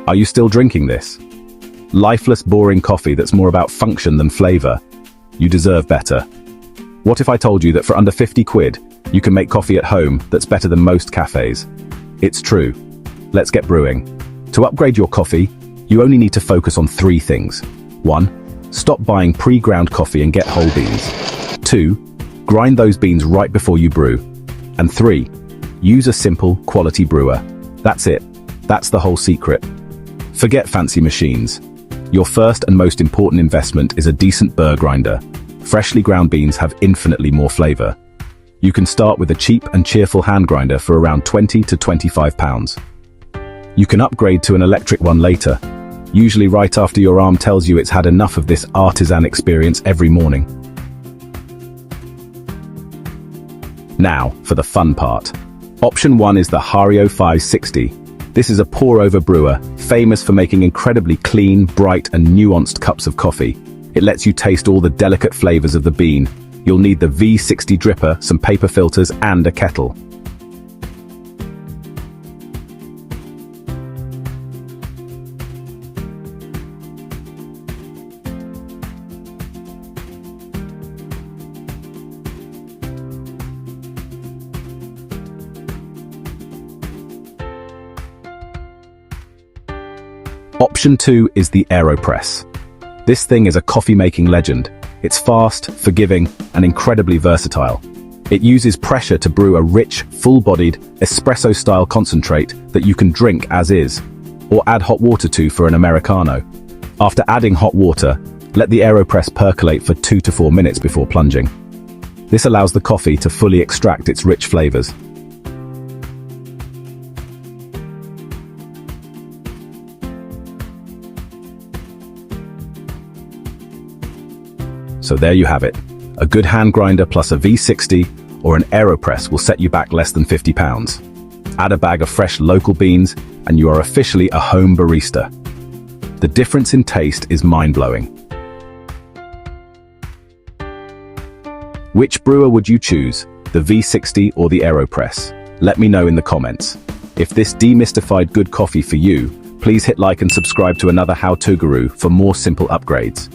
Are you still drinking this? Lifeless, boring coffee that's more about function than flavor? You deserve better. What if I told you that for under 50 quid, you can make coffee at home that's better than most cafes? It's true. Let's get brewing. To upgrade your coffee, you only need to focus on 3 things. 1. Stop buying pre-ground coffee and get whole beans. 2. Grind those beans right before you brew. And 3. Use a simple, quality brewer. That's it. That's the whole secret. Forget fancy machines. Your first and most important investment is a decent burr grinder. Freshly ground beans have infinitely more flavor. You can start with a cheap and cheerful hand grinder for around £20 to £25. You can upgrade to an electric one later, usually right after your arm tells you it's had enough of this artisan experience every morning. Now, for the fun part. Option 1 is the Hario V60. This is a pour-over brewer, famous for making incredibly clean, bright, and nuanced cups of coffee. It lets you taste all the delicate flavors of the bean. You'll need the V60 dripper, some paper filters, and a kettle. Option 2 is the Aeropress. This thing is a coffee-making legend. It's fast, forgiving, and incredibly versatile. It uses pressure to brew a rich, full-bodied, espresso-style concentrate that you can drink as is, or add hot water to for an Americano. After adding hot water, let the Aeropress percolate for 2 to 4 minutes before plunging. This allows the coffee to fully extract its rich flavors. So there you have it. A good hand grinder plus a V60 or an Aeropress will set you back less than £50. Add a bag of fresh local beans and you are officially a home barista. The difference in taste is mind-blowing. Which brewer would you choose, the V60 or the Aeropress? Let me know in the comments. If this demystified good coffee for you, please hit like and subscribe to Another How To Guru for more simple upgrades.